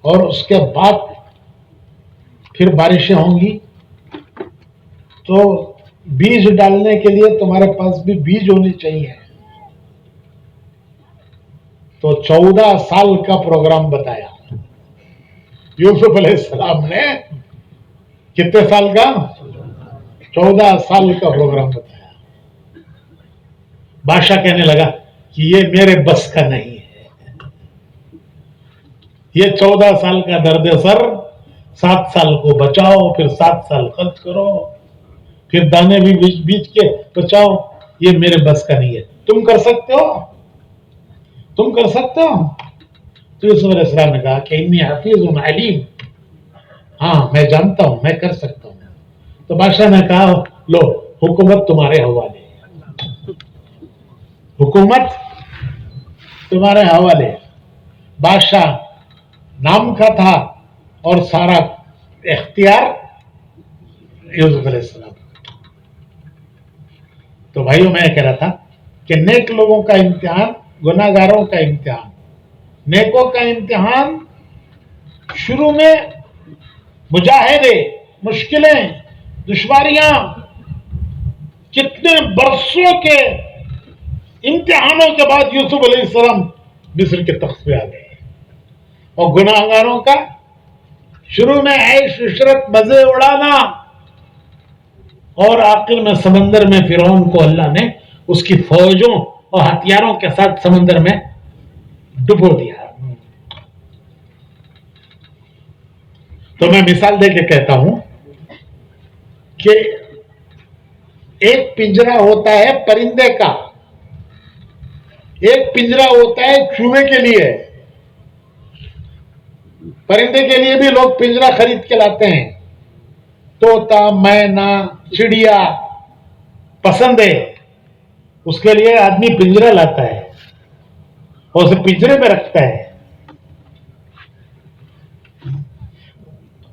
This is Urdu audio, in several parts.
اور اس کے بعد پھر بارشیں ہوں گی تو بیج ڈالنے کے لیے تمہارے پاس بھی بیج ہونی چاہیے. تو 14 سال کا پروگرام بتایا یوسف علیہ السلام نے. کتنے سال کا؟ 14 سال کا پروگرام بتایا. بادشاہ کہنے لگا کہ یہ میرے بس کا نہیں ہے. یہ 14 سال کا درد سر، 7 سال کو بچاؤ، پھر 7 سال خرچ کرو، پھر دانے بھی بیچ کے بچاؤ. یہ میرے بس کا نہیں ہے. تم کر سکتے ہو؟ تم کر سکتے ہو؟ تو یوسف علیہ السلام نے کہا کہ انی حفیظ علیم، ہاں میں جانتا ہوں، میں کر سکتا ہوں. تو بادشاہ نے کہا لو حکومت تمہارے حوالے، حکومت تمہارے حوالے. بادشاہ نام کا تھا اور سارا اختیار یوسف علیہ السلام. تو بھائیوں میں یہ کہہ رہا تھا کہ نیک لوگوں کا امتحان، گناہ گاروں کا امتحان. نیکوں کا امتحان شروع میں مجاہدے، مشکلیں، دشواریاں، کتنے برسوں کے امتحانوں کے بعد یوسف علیہ السلام مصر کے تخت پہ آ گئے. اور گناہ گاروں کا شروع میں عیش عشرت، مزے اڑانا، اور آخر میں سمندر میں فرعون کو اللہ نے اس کی فوجوں اور ہتھیاروں کے ساتھ سمندر میں ڈبو دیا. تو میں مثال دے کے کہتا ہوں کہ ایک پنجرا ہوتا ہے پرندے کا، ایک پنجرا ہوتا ہے چوہے کے لیے. پرندے کے لیے بھی لوگ پنجرا خرید کے لاتے ہیں. طوطا، مینا، چڑیا پسند ہے، اس کے لیے آدمی پنجرا لاتا ہے اور اسے پنجرے میں رکھتا ہے.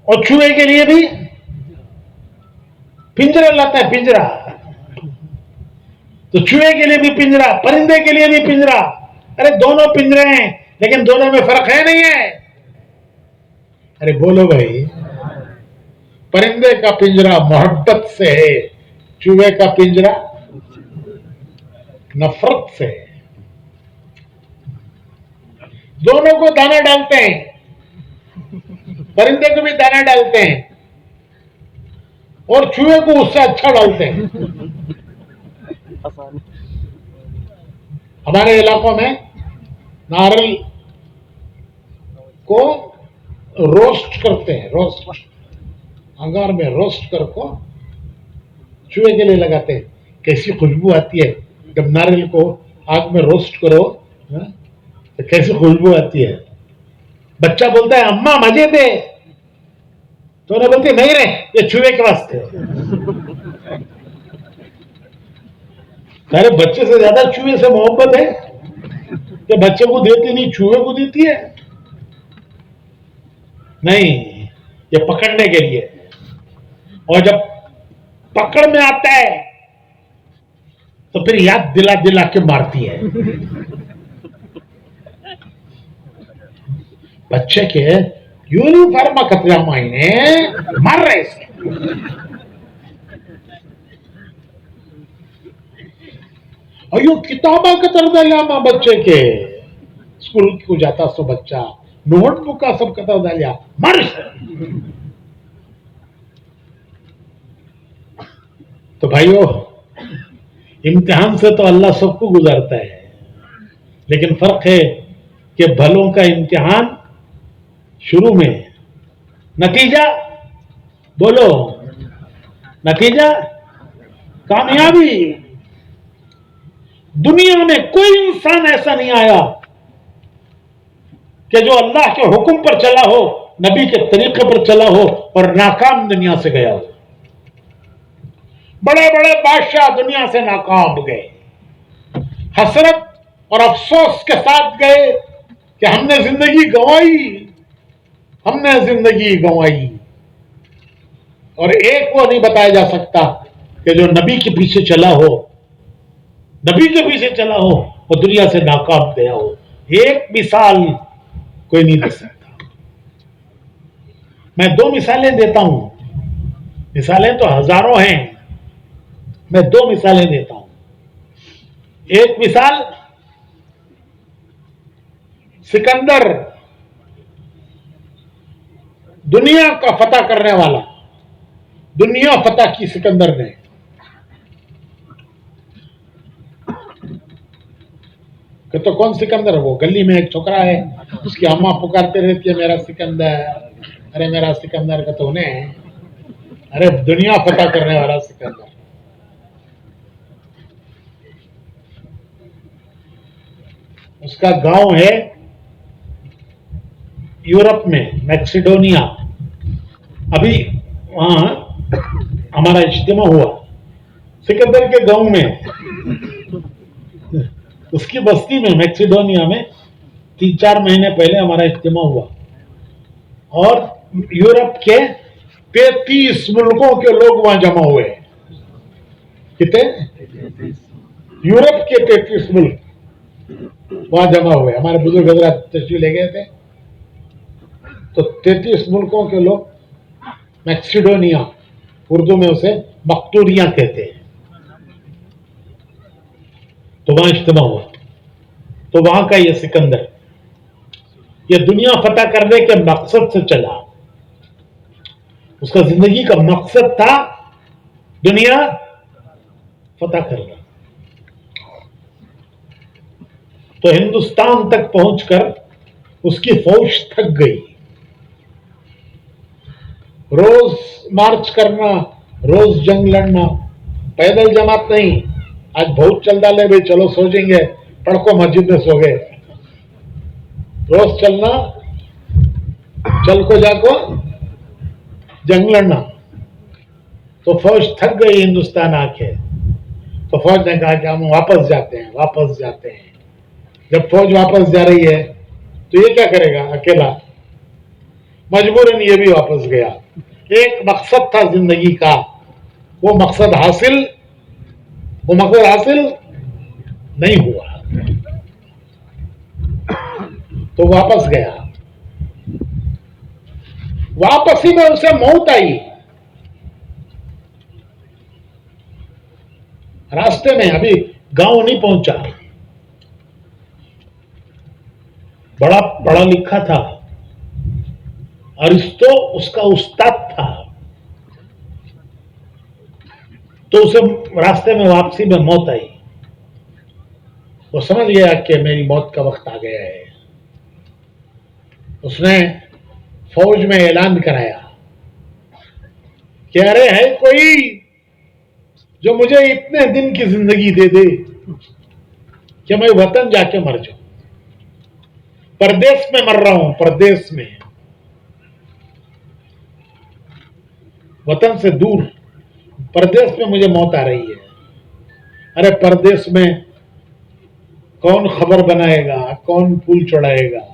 اور چوہے کے لیے بھی پنجرا لاتا ہے، پنجرا. تو چوہے کے لیے بھی پنجرا، پرندے کے لیے بھی پنجرا. ارے دونوں پنجرے ہیں لیکن دونوں میں فرق ہے نہیں ہے؟ ارے بولو بھائی. پرندے کا پنجرا محبت سے ہے، چوہے کا پنجرا نفرت سے ہے. دونوں کو دانا ڈالتے ہیں، پرندے کو بھی دانا ڈالتے ہیں اور چوہے کو اس سے اچھا ڈالتے ہیں. ہمارے علاقوں میں ناریل کو روسٹ کرتے ہیں، روسٹ انگار میں روسٹ کر کو چوہے کے لیے لگاتے ہیں. کیسی خوشبو آتی ہے جب ناریل کو آگ میں روسٹ کرو، تو کیسی خوشبو آتی ہے. بچہ بولتا ہے اماں مزے دے، تو انہیں بولتی نہیں رہے یہ چوہے کے واسطے. ارے بچے سے زیادہ چوہے سے محبت ہے کہ بچے کو دیتی نہیں، چوہے کو دیتی ہے. نہیں، یہ پکڑنے کے لیے. اور جب پکڑ میں آتا ہے تو پھر یاد دلا دلا کے مارتی ہے. بچے کے یونیفارم کترا مہینے مار رہے سے. اور یوں کتاباں کتر دیا ماں بچے کے، اسکول کو جاتا سو بچہ نوٹ بک کا سب کتر دیا مر. تو بھائیو، امتحان سے تو اللہ سب کو گزارتا ہے، لیکن فرق ہے کہ بھلوں کا امتحان شروع میں، نتیجہ بولو، نتیجہ کامیابی. دنیا میں کوئی انسان ایسا نہیں آیا کہ جو اللہ کے حکم پر چلا ہو، نبی کے طریقے پر چلا ہو اور ناکام دنیا سے گیا ہو. بڑے بڑے بادشاہ دنیا سے ناکام گئے، حسرت اور افسوس کے ساتھ گئے کہ ہم نے زندگی گنوائی، ہم نے زندگی گنوائی. اور ایک وہ نہیں بتایا جا سکتا کہ جو نبی کے پیچھے چلا ہو، نبی کے پیچھے چلا ہو اور دنیا سے ناکام گیا ہو. ایک مثال کوئی نہیں دے سکتا. میں دو مثالیں دیتا ہوں، مثالیں تو ہزاروں ہیں، میں دو مثالیں دیتا ہوں. ایک مثال سکندر، دنیا کا فتح کرنے والا، دنیا فتح کی سکندر نے. کہ تو کون سکندر؟ وہ گلی میں ایک چھوکرا ہے، اس کی اماں پکارتے رہتی ہے میرا سکندر، ارے میرا سکندر. کہ تو انہیں ارے دنیا فتح کرنے والا سکندر. اس کا گاؤں ہے یورپ میں، میکسیڈونیا. ابھی وہاں ہمارا اجتماع ہوا سکندر کے گاؤں میں، اس کی بستی میں میکسیڈونیا میں 3-4 مہینے پہلے ہمارا اجتماع ہوا. اور یورپ کے 33 ملکوں کے لوگ وہاں جمع ہوئے. کتنے؟ یورپ کے 33 ملک وہاں جمع ہوئے. ہمارے بزرگ حضرات تشریف لے گئے تھے. تو 33 ملکوں کے لوگ، میکسیڈونیا، اردو میں اسے مقتوریاں کہتے ہیں. تو وہاں اجتماع ہوا. تو وہاں کا یہ سکندر، یہ دنیا فتح کرنے کے مقصد سے چلا. اس کا زندگی کا مقصد تھا دنیا فتح کرنا. تو ہندوستان تک پہنچ کر اس کی فوج تھک گئی. روز مارچ کرنا، روز جنگ لڑنا، پیدل جماعت نہیں. آج بہت چل ڈالے بھائی، چلو سو جائیں گے، پڑکو مسجد میں سو گئے. روز چلنا، چل کو جا کو جنگ لڑنا. تو فوج تھک گئی ہندوستان آ کے. تو فوج نے کہا کہ ہم واپس جاتے ہیں، واپس جاتے ہیں. جب فوج واپس جا رہی ہے تو یہ کیا کرے گا اکیلا؟ مجبوراً یہ بھی واپس گیا. ایک مقصد تھا زندگی کا، وہ مقصد حاصل نہیں ہوا. تو واپس گیا. واپسی میں اسے موت آئی. راستے میں ابھی گاؤں نہیں پہنچا. بڑا پڑھا لکھا تھا، ارسطو اس کا استاد تھا. تو اسے راستے میں واپسی میں موت آئی. وہ سمجھ گیا کہ میری موت کا وقت آ گیا ہے. اس نے فوج میں اعلان کرایا کہ ارے ہے کوئی جو مجھے اتنے دن کی زندگی دے دے کہ میں وطن جا کے مر جاؤں. پردیس میں مر رہا ہوں، پردیس میں، وطن سے دور، پردیس میں مجھے موت آ رہی ہے. ارے پردیس میں کون خبر بنائے گا، کون پھول چڑھائے گا؟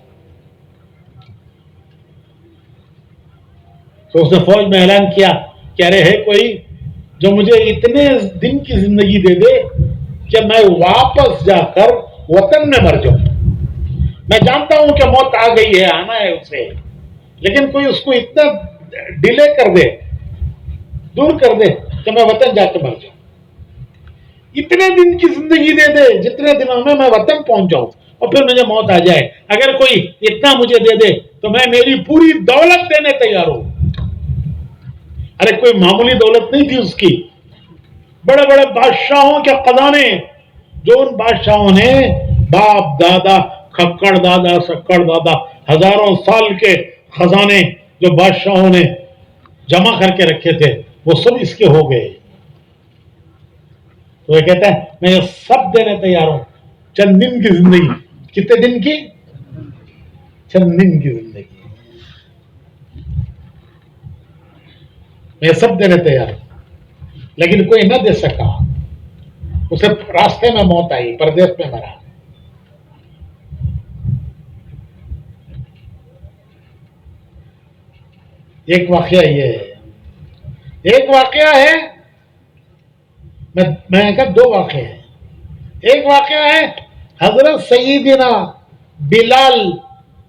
تو اس نے فوج میں اعلان کیا کہ ارے ہے کوئی جو مجھے اتنے دن کی زندگی دے دے کہ میں واپس جا کر وطن میں مر جاؤں. میں جانتا ہوں کہ موت آ گئی ہے، آنا ہے اسے، لیکن کوئی اس کو اتنا ڈیلے کر دے، دور کر دے کہ میں وطن جا کے مر جاؤں. اتنے دن کی زندگی دے دے جتنے دنوں میں وطن پہنچ جاؤں اور پھر مجھے موت آ جائے. اگر کوئی اتنا مجھے دے دے تو میں میری پوری دولت دینے تیار ہوں. ارے کوئی معمولی دولت نہیں تھی اس کی. بڑے بڑے بادشاہوں کے خزانے، جو ان بادشاہوں نے باپ دادا، کھکڑ دادا، سکڑ دادا، ہزاروں سال کے خزانے جو بادشاہوں نے جمع کر کے رکھے تھے، وہ سب اس کے ہو گئے. تو یہ کہتا ہے میں یہ سب دینے تیار ہوں. چند دن کی زندگی. کتنے دن کی؟ چند دن کی زندگی. میں سب دینے تیار ہوں. لیکن کوئی نہ دے سکا. اسے راستے میں موت آئی، پردیس میں مرا. ایک واقعہ یہ ہے. ایک واقعہ ہے، میں نے کہا دو واقعے ہیں. ایک واقعہ ہے حضرت سیدنا بلال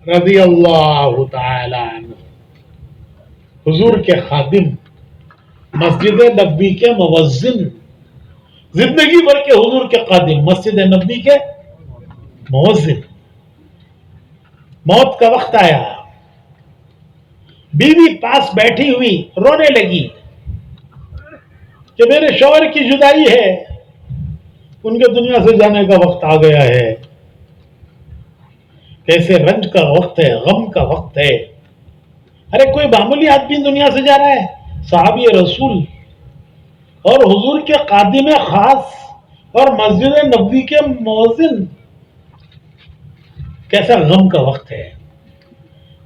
رضی اللہ تعالی عنہ. حضور کے خادم، مسجد نبوی کے موذن، زندگی بھر کے حضور کے خادم، مسجد نبوی کے موذن. موت کا وقت آیا، بیوی پاس بیٹھی ہوئی رونے لگی کہ میرے شوہر کی جدائی ہے، ان کے دنیا سے جانے کا وقت آ گیا ہے. کیسے رنج کا وقت ہے، غم کا وقت ہے. ارے کوئی معمولی آدمی دنیا سے جا رہا ہے، صحابی رسول اور حضور کے خادم خاص اور مسجد نبوی کے مؤذن، کیسا غم کا وقت ہے.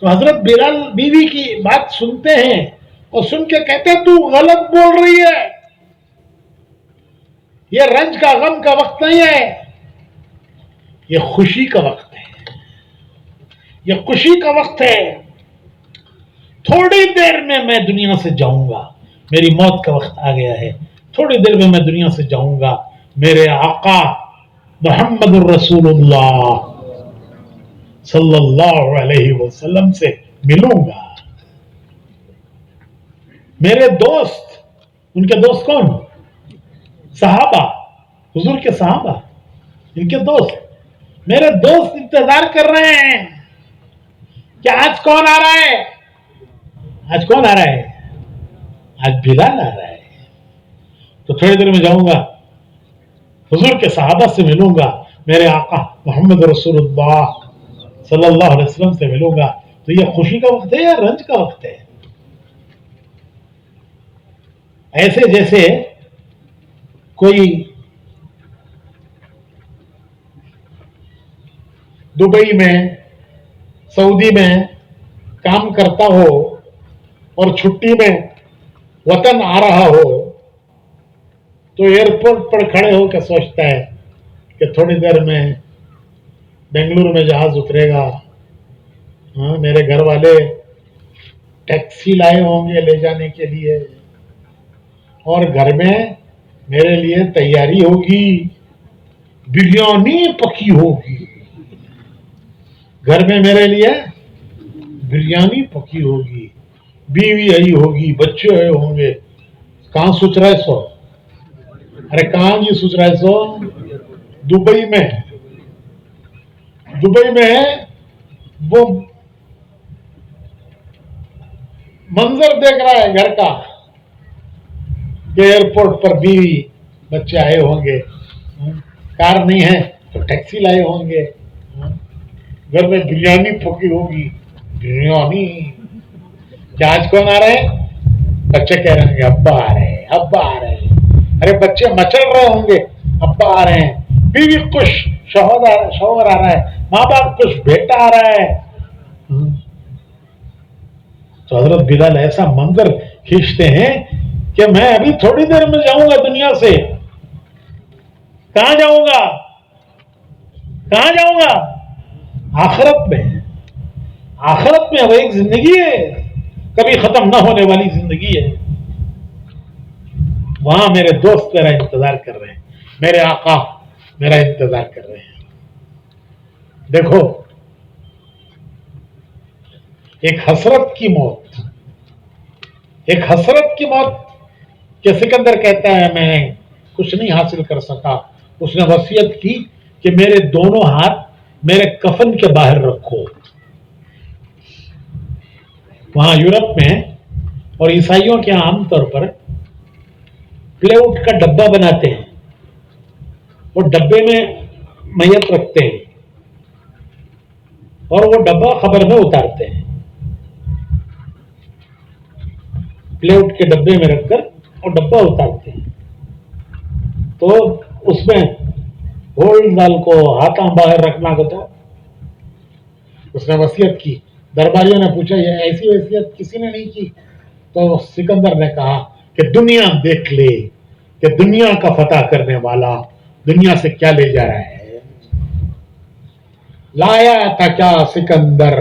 تو حضرت بلال بیوی کی بات سنتے ہیں اور سن کے کہتے ہیں تو غلط بول رہی ہے، یہ رنج کا غم کا وقت نہیں ہے، یہ خوشی کا وقت ہے، یہ خوشی کا وقت ہے. تھوڑی دیر میں دنیا سے جاؤں گا، میری موت کا وقت آ گیا ہے، تھوڑی دیر میں دنیا سے جاؤں گا، میرے آقا محمد الرسول اللہ صلی اللہ علیہ وسلم سے ملوں گا. میرے دوست، ان کے دوست کون؟ صحابہ، حضور کے صحابہ، ان کے دوست، میرے دوست انتظار کر رہے ہیں کہ آج کون آ رہا ہے، آج کون آ رہا ہے، آج بلال آ رہا ہے. تو تھوڑی دیر میں جاؤں گا، حضور کے صحابہ سے ملوں گا، میرے آقا محمد رسول اللہ صلی اللہ علیہ وسلم سے ملوں گا. تو یہ خوشی کا وقت ہے یا رنج کا وقت ہے؟ ایسے جیسے کوئی دبئی میں، سعودی میں کام کرتا ہو اور چھٹی میں وطن آ رہا ہو تو ایئرپورٹ پر کھڑے ہو کے سوچتا ہے کہ تھوڑی دیر میں بنگلورو میں جہاز اترے گا، میرے گھر والے ٹیکسی لائے ہوں گے لے جانے کے لیے، اور گھر میں میرے لیے تیاری ہوگی، بریانی پکی ہوگی، گھر میں میرے لیے بریانی پکی ہوگی، بیوی آئی ہوگی، بچے آئے ہوں گے. کہاں سوچ رہا ہے سو؟ ارے کہاں جی سوچ رہا ہے سو؟ دبئی میں. دبئی میں وہ منظر دیکھ رہا ہے گھر کا کہ ایئرپورٹ پر بیوی بچے آئے ہوں گے، کار نہیں ہے تو ٹیکسی لائے ہوں گے، گھر میں بریانی پکی ہوگی. بریانی کیا آج کون آ رہے ہیں؟ بچے کہہ رہے ہوں گے ابا آ رہے ہیں، ابا آ رہے ہیں. ارے بچے مچل رہے ہوں گے ابا آ رہے ہیں، بیوی خوش، شوہر آ رہا ہے، ماں باپ خوش، بیٹا آ رہا ہے. تو حضرت بلال ایسا منظر کھینچتے ہیں کہ میں ابھی تھوڑی دیر میں جاؤں گا دنیا سے. کہاں جاؤں گا؟ کہاں جاؤں گا؟ آخرت میں. آخرت میں وہ ایک زندگی ہے، کبھی ختم نہ ہونے والی زندگی ہے. وہاں میرے دوست میرا انتظار کر رہے ہیں، میرے آقا میرا انتظار کر رہے ہیں. دیکھو ایک حسرت کی موت، ایک حسرت کی موت کہ سکندر کہتا ہے میں کچھ نہیں حاصل کر سکا. اس نے وصیت کی کہ میرے دونوں ہاتھ میرے کفن کے باہر رکھو. وہاں یورپ میں اور عیسائیوں کے عام طور پر پلیوٹ کا ڈبہ بناتے ہیں، وہ ڈبے میں میت رکھتے ہیں اور وہ ڈبہ قبر میں اتارتے ہیں. پلیوٹ کے ڈبے میں رکھ کر وہ ڈبہ اتارتے ہیں. تو اس میں گولڈ ڈال کو ہاتھاں باہر رکھنا کو تو اس نے وصیت کی. درباریوں نے پوچھا یہ ایسی وصیت کسی نے نہیں کی؟ تو سکندر نے کہا کہ دنیا دیکھ لے کہ دنیا کا فتح کرنے والا دنیا سے کیا لے جا رہا ہے. لایا تھا کیا سکندر،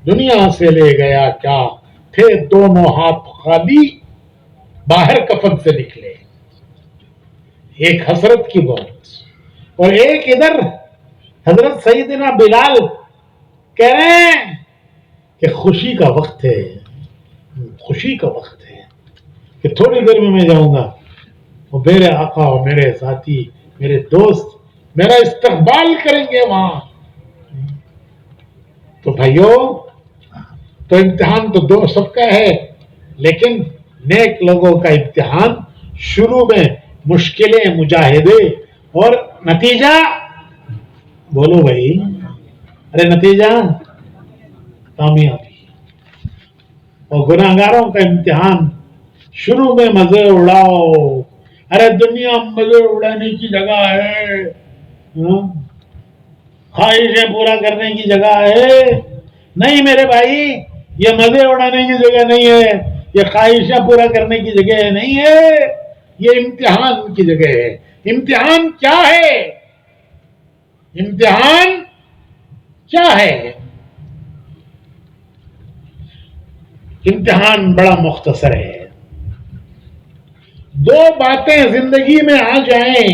دنیا سے لے گیا کیا، تھے دونوں ہاتھ خالی، باہر کفن سے نکلے. ایک حسرت کی بات، اور ایک ادھر حضرت سیدنا بلال کہہ رہے ہیں کہ خوشی کا وقت ہے، خوشی کا وقت ہے کہ تھوڑی دیر میں جاؤں گا، وہ میرے آقا اور میرے ساتھی، میرے دوست میرا استقبال کریں گے وہاں. تو بھائیوں، تو امتحان تو دو سب کا ہے، لیکن نیک لوگوں کا امتحان شروع میں مشکلیں، مجاہدے، اور نتیجہ بولو بھائی، ارے نتیجہ کامیابی. اور گناہگاروں کا امتحان شروع میں مزے اڑاؤ. ارے دنیا مزے اڑانے کی جگہ ہے، خواہشیں پورا کرنے کی جگہ ہے. نہیں میرے بھائی، یہ مزے اڑانے کی جگہ نہیں ہے، یہ خواہشیں پورا کرنے کی جگہ نہیں ہے، یہ امتحان کی جگہ ہے. امتحان کیا ہے؟ امتحان کیا ہے؟ امتحان بڑا مختصر ہے. دو باتیں زندگی میں آ جائیں،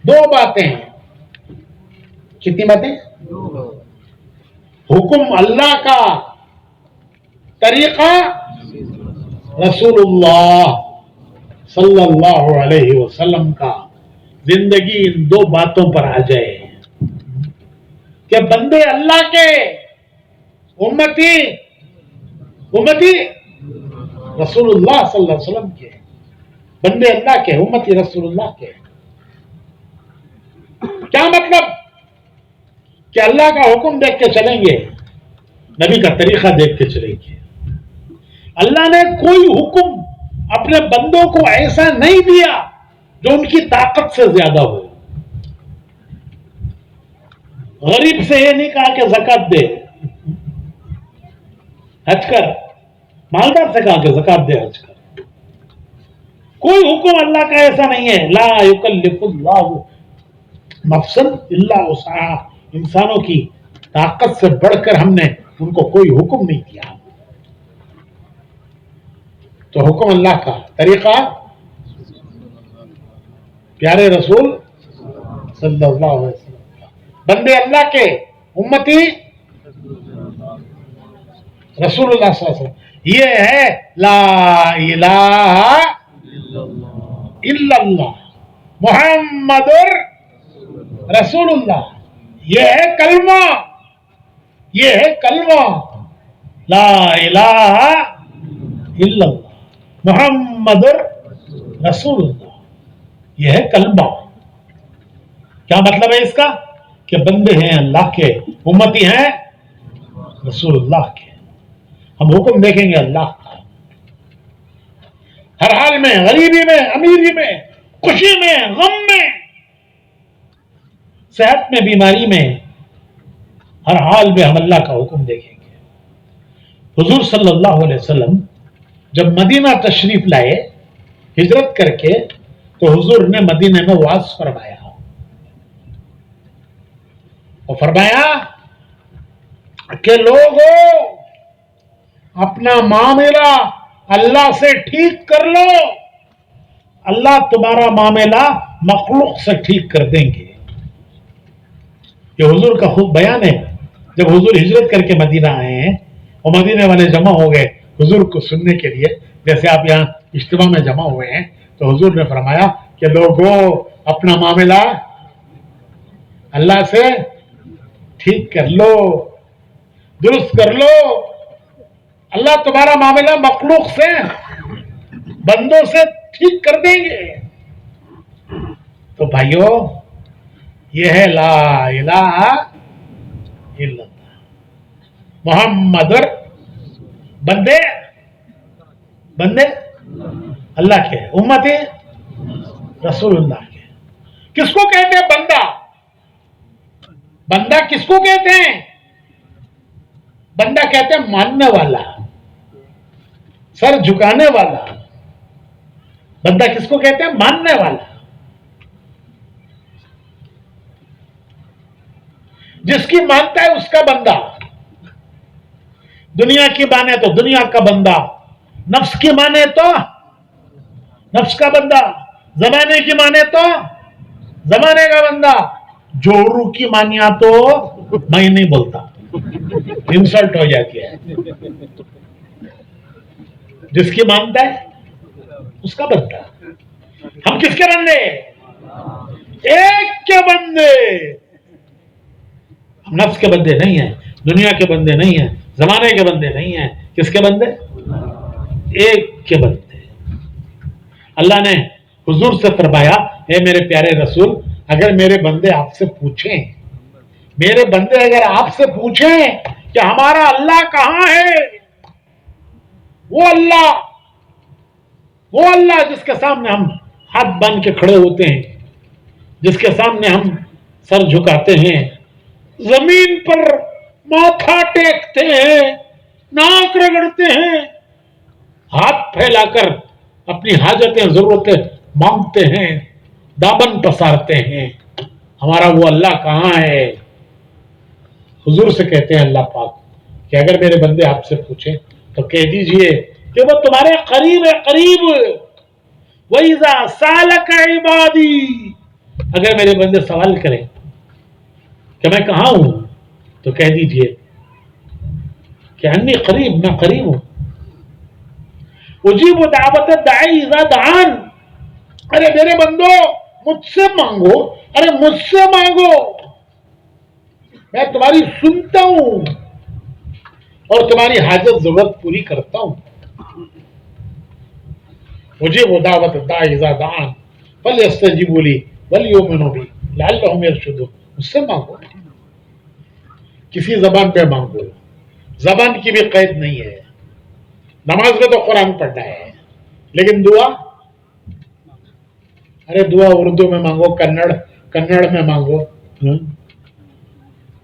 دو باتیں. کتنی باتیں؟ حکم اللہ کا، طریقہ رسول اللہ صلی اللہ علیہ وسلم کا. زندگی ان دو باتوں پر آ جائے کہ بندے اللہ کے، امتی رسول اللہ صلی اللہ علیہ وسلم کے. بندے اللہ کے، امتی رسول اللہ کے. کیا مطلب؟ کہ اللہ کا حکم دیکھ کے چلیں گے، نبی کا طریقہ دیکھ کے چلیں گے. اللہ نے کوئی حکم اپنے بندوں کو ایسا نہیں دیا جو ان کی طاقت سے زیادہ ہو. غریب سے یہ نہیں کہا کہ زکات دے، حج کر. مالدار سے کہا کہ زکات دے، حج کر. کوئی حکم اللہ کا ایسا نہیں ہے. لا یکلف اللہ نفسا الا وسعہا. انسانوں کی طاقت سے بڑھ کر ہم نے ان کو کوئی حکم نہیں دیا. تو حکم اللہ کا، طریقہ پیارے رسول صلی اللہ علیہ وسلم کا. بندے اللہ کے، امتی رسول اللہ صلی اللہ علیہ وسلم. یہ ہے لا الہ الا اللہ محمد رسول اللہ. یہ ہے کلمہ، یہ ہے کلمہ لا الہ الا اللہ محمد رسول اللہ. یہ ہے کلمہ. کیا مطلب ہے اس کا؟ کہ بندے ہیں اللہ کے، امتی ہیں رسول اللہ کے. ہم حکم دیکھیں گے اللہ کا، ہر حال میں، غریبی میں، امیری میں، خوشی میں، غم میں، صحت میں، بیماری میں، ہر حال میں ہم اللہ کا حکم دیکھیں گے. حضور صلی اللہ علیہ وسلم جب مدینہ تشریف لائے ہجرت کر کے، تو حضور نے مدینہ میں وعظ فرمایا اور فرمایا کہ لوگوں اپنا معاملہ اللہ سے ٹھیک کر لو، اللہ تمہارا معاملہ مخلوق سے ٹھیک کر دیں گے. یہ حضور کا خود بیان ہے. جب حضور ہجرت کر کے مدینہ آئے ہیں اور مدینے والے جمع ہو گئے حضور کو سننے کے لیے، جیسے آپ یہاں اجتماع میں جمع ہوئے ہیں، تو حضور نے فرمایا کہ لوگوں اپنا معاملہ اللہ سے ٹھیک کر لو، درست کر لو. اللہ تمہارا معاملہ مخلوق سے، بندوں سے ٹھیک کر دیں گے. تو بھائیو، یہ ہے لا الہ الا اللہ محمد بندے اللہ کے، امتی رسول اللہ کے. کس کو کہتے ہیں بندہ؟ بندہ کس کو کہتے ہیں؟ بندہ کہتے ہیں ماننے والا، سر جھکانے والا. بندہ کس کو کہتے ہیں؟ ماننے والا. جس کی مانتا ہے اس کا بندہ. دنیا کی مانے تو دنیا کا بندہ، نفس کی مانے تو نفس کا بندہ، زمانے کی مانے تو زمانے کا بندہ. جورو کی مانیا تو میں نہیں بولتا، انسلٹ ہو جاتی ہے. جس کی مانتا ہے اس کا بندہ. ہم کس کے بندے؟ ایک کے بندے. ہم نفس کے بندے نہیں ہیں, دنیا کے بندے نہیں ہیں, زمانے کے بندے نہیں ہیں. کس کے بندے؟ ایک کے بندے. اللہ نے حضور سے فرمایا, اے میرے پیارے رسول, اگر میرے بندے آپ سے پوچھیں, میرے بندے اگر آپ سے پوچھیں کہ ہمارا اللہ کہاں ہے, وہ اللہ جس کے سامنے ہم ہاتھ باندھ کے کھڑے ہوتے ہیں, جس کے سامنے ہم سر جھکاتے ہیں, زمین پر ماتھا ٹیکتے ہیں, ناک رگڑتے ہیں, ہاتھ پھیلا کر اپنی حاجتیں ضرورتیں مانگتے ہیں, دامن پسارتے ہیں, ہمارا وہ اللہ کہاں ہے؟ حضور سے کہتے ہیں اللہ پاک کہ اگر میرے بندے آپ سے پوچھیں تو کہہ دیجئے کہ وہ تمہارے قریب ہے, قریب. وَإِذَا سَأَلَكَ عِبَادِي, اگر میرے بندے سوال کریں کہ میں کہاں ہوں, تو کہہ دیجئے کہ انی قریب, میں قریب ہوں. اجیب دعوت الداعی اذا دعان, ارے میرے بندو مجھ سے مانگو, ارے مجھ سے مانگو, میں تمہاری سنتا ہوں اور تمہاری حاجت ضرورت پوری کرتا ہوں. مجھے وہ دعوت الداعی اذا دعان فلیستجیبوا لی ولیؤمنوا بی لعلہم یرشدون. مجھ سے مانگو, کسی زبان پہ مانگو, زبان کی بھی قید نہیں ہے. نماز میں تو قرآن پڑھنا ہے, لیکن دعا, ارے دعا اردو میں مانگو, کنڑ میں مانگو.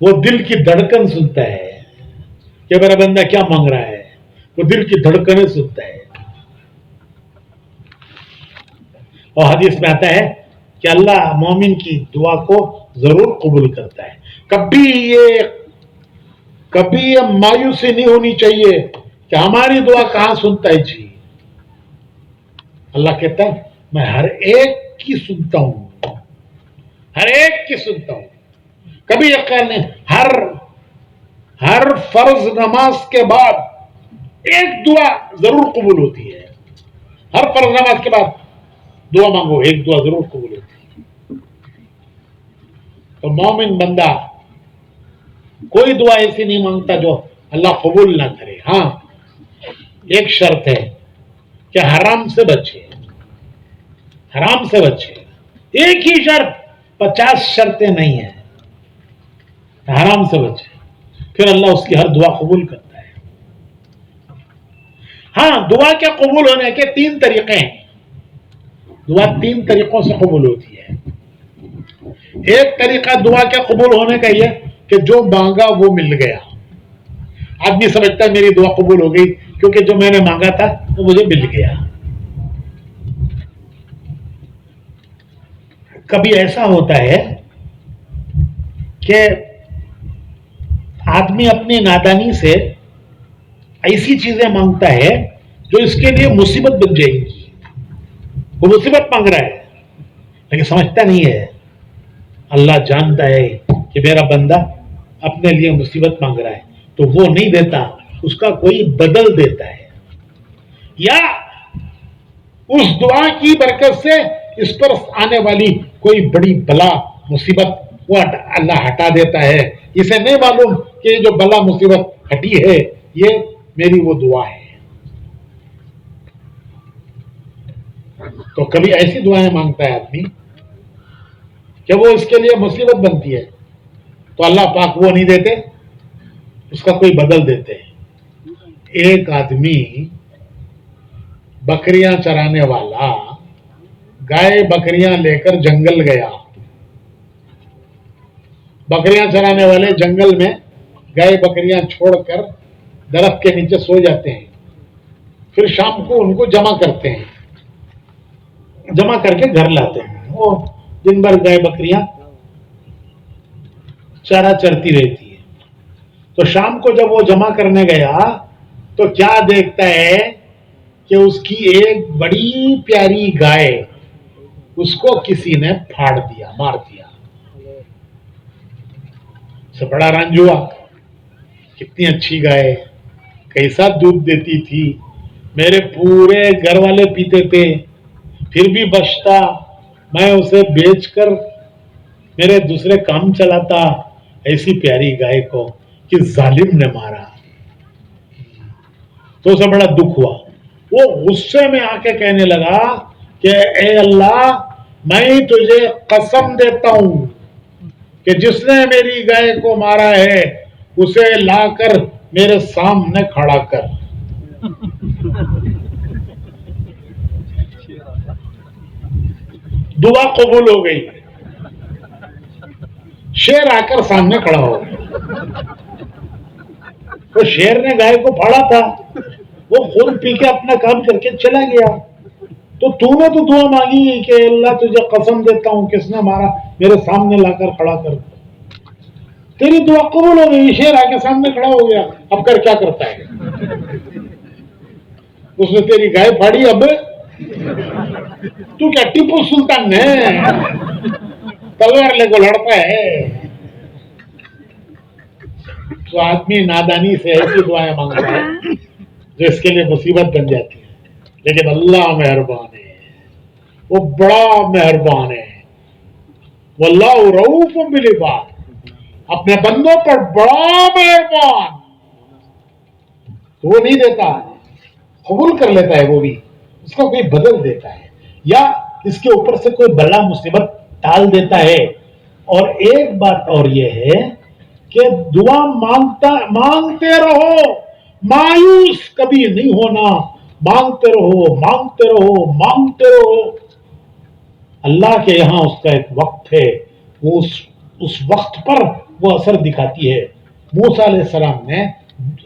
وہ دل کی دھڑکن سنتا ہے کہ میرا بندہ کیا مانگ رہا ہے, وہ دل کی دھڑکنیں سنتا ہے. اور حدیث میں آتا ہے کہ اللہ مومن کی دعا کو ضرور قبول کرتا ہے. کبھی یہ مایوسی نہیں ہونی چاہیے کہ ہماری دعا کہاں سنتا ہے. جی اللہ کہتا ہے میں ہر ایک کی سنتا ہوں, ہر ایک کی سنتا ہوں. کبھی یہ خیال نہیں, ہر فرض نماز کے بعد ایک دعا ضرور قبول ہوتی ہے. ہر فرض نماز کے بعد دعا مانگو, ایک دعا ضرور قبول ہوتی ہے. تو مومن بندہ کوئی دعا ایسی نہیں مانگتا جو اللہ قبول نہ کرے. ہاں ایک شرط ہے کہ حرام سے بچے, حرام سے بچے. ایک ہی شرط, 50 شرطیں نہیں ہیں. حرام سے بچے, پھر اللہ اس کی ہر دعا قبول کرتا ہے. ہاں دعا کے قبول ہونے کے 3 طریقے ہیں. دعا 3 طریقوں سے قبول ہوتی ہے. ایک طریقہ دعا کے قبول ہونے کا یہ کہ جو مانگا وہ مل گیا. آدمی سمجھتا ہے میری دعا قبول ہو گئی کیونکہ جو میں نے مانگا تھا وہ مجھے مل گیا. کبھی ایسا ہوتا ہے کہ آدمی اپنی نادانی سے ایسی چیزیں مانگتا ہے جو اس کے لیے مصیبت بن جائے گی. وہ مصیبت مانگ رہا ہے لیکن سمجھتا نہیں ہے اللہ جانتا ہے کہ میرا بندہ اپنے لیے مصیبت مانگ رہا ہے, تو وہ نہیں دیتا, اس کا کوئی بدل دیتا ہے. یا اس دعا کی برکت سے اس پر آنے والی کوئی بڑی بلا مصیبت وہ اللہ ہٹا دیتا ہے. اسے نہیں معلوم کہ جو بلا مصیبت ہٹی ہے یہ میری وہ دعا ہے. تو کبھی ایسی دعائیں مانگتا ہے آدمی کہ وہ اس کے لیے مصیبت بنتی ہے, تو اللہ پاک وہ نہیں دیتے, اس کا کوئی بدل دیتے ہیں. ایک آدمی بکریاں چرانے والا گائے بکریاں لے کر جنگل گیا. بکریاں چرانے والے جنگل میں گائے بکریاں چھوڑ کر درخت کے نیچے سو جاتے ہیں, پھر شام کو ان کو جمع کرتے ہیں, جمع کر کے گھر لاتے ہیں. وہ دن بھر گائے بکریاں چارہ چرتی رہتی ہے. تو شام کو جب وہ جمع کرنے گیا تو کیا دیکھتا ہے کہ اس کی ایک بڑی پیاری گائے, اس کو کسی نے پھاڑ دیا, مار دیا. سے بڑا رنج ہوا, کتنی اچھی گائے, کیسا دودھ دیتی تھی, میرے پورے گھر والے پیتے تھے، پھر بھی بچتا، میں اسے بیچ کر میرے دوسرے کام چلاتا. ایسی پیاری گائے کو کہ ظالم نے مارا. تو اسے بڑا دکھ ہوا. وہ غصے میں آ کے کہنے لگا کہ اے اللہ، میں تجھے قسم دیتا ہوں کہ جس نے میری گائے کو مارا ہے اسے لا کر میرے سامنے کھڑا کر. دعا قبول ہو گئی. شیر آ کر سامنے کھڑا ہو گیا. تو شیر نے گائے کو پھاڑا تھا، وہ خود پی کے اپنا کام کر کے چلا گیا. تو نے تو دعا مانگی کہ اللہ تجھے قسم دیتا ہوں کس نے مارا میرے سامنے لا کر کھڑا کر. تیری دعا قبول ہو گئی، شیر آ کے سامنے کھڑا ہو گیا. اب کر کیا کرتا ہے؟ اس نے تیری گائے پھاڑی، اب تو کیا ٹیپو سلطان ہے تلوار لے کو لڑتا ہے؟ تو آدمی نادانی سے ایسی دعائیں مانگتا ہے جو اس کے لیے مصیبت بن جاتی ہے. لیکن اللہ مہربان ہے، وہ بڑا مہربان ہے. واللہ رؤوف بالعباد، اپنے بندوں پر بڑا مہربان. وہ نہیں دیتا، قبول کر لیتا ہے، وہ بھی اس کو کوئی بدل دیتا ہے یا اس کے اوپر سے کوئی بلا مصیبت ٹال دیتا ہے. اور ایک بات اور یہ ہے کہ دعا مانگتے رہو، مایوس کبھی نہیں ہونا. مانگتے رہو، مانگتے رہو، مانگتے رہو. اللہ کے یہاں اس کا ایک وقت ہے، وہ اس وقت پر وہ اثر دکھاتی ہے. موسیٰ علیہ السلام نے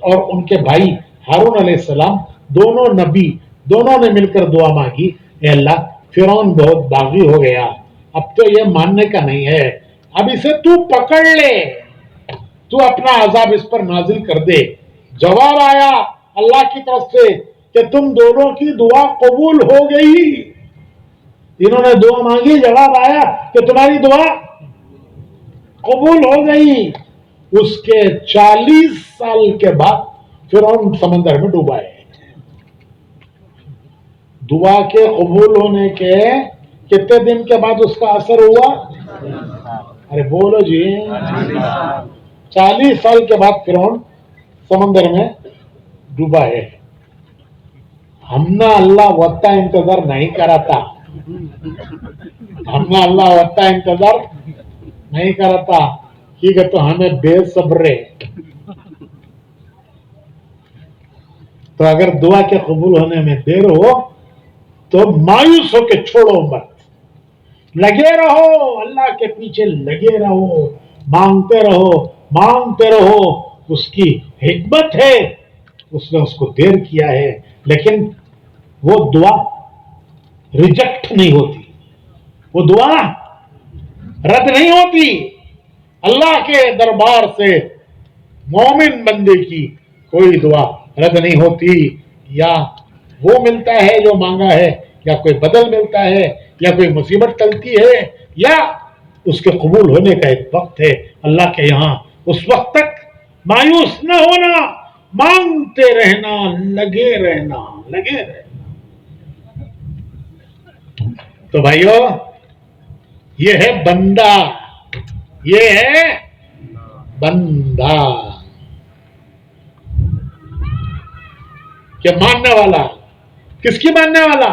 اور ان کے بھائی ہارون علیہ السلام، دونوں نبی، دونوں نے مل کر دعا مانگی، اے اللہ فرعون بہت باغی ہو گیا، اب تو یہ ماننے کا نہیں ہے، اب اسے تو پکڑ لے، تو اپنا عذاب اس پر نازل کر دے. جواب آیا اللہ کی طرف سے کہ تم دونوں کی دعا قبول ہو گئی. انہوں نے دعا مانگی، جواب آیا کہ تمہاری دعا قبول ہو گئی. اس کے 40 سال کے بعد فرعون سمندر میں ڈوبا ہے. دعا کے قبول ہونے کے کتنے دن کے بعد اس کا اثر ہوا؟ ارے بولو جی، 40 سال کے بعد فرعون سمندر میں ڈوبا ہے. ہم نے اللہ وقت انتظار نہیں کرا تھا، ہم نے اللہ وقت انتظار نہیں کرا تھا. ٹھیک ہے، تو ہمیں بے صبرے. تو اگر دعا کے قبول ہونے میں دیر ہو تو مایوس ہو کے چھوڑو مت، لگے رہو، اللہ کے پیچھے لگے رہو، مانگتے رہو، مانگتے رہو. اس کی حکمت ہے، اس نے اس کو دیر کیا ہے، لیکن وہ دعا ریجیکٹ نہیں ہوتی، وہ دعا رد نہیں ہوتی. اللہ کے دربار سے مومن بندے کی کوئی دعا رد نہیں ہوتی. یا وہ ملتا ہے جو مانگا ہے، یا کوئی بدل ملتا ہے، یا کوئی مصیبت ٹلتی ہے، یا اس کے قبول ہونے کا ایک وقت ہے اللہ کے یہاں. اس وقت تک مایوس نہ ہونا، مانگتے رہنا، لگے رہنا، لگے رہنا. تو بھائیو، یہ ہے بندہ، یہ ہے بندہ کہ ماننے والا. کس کی ماننے والا؟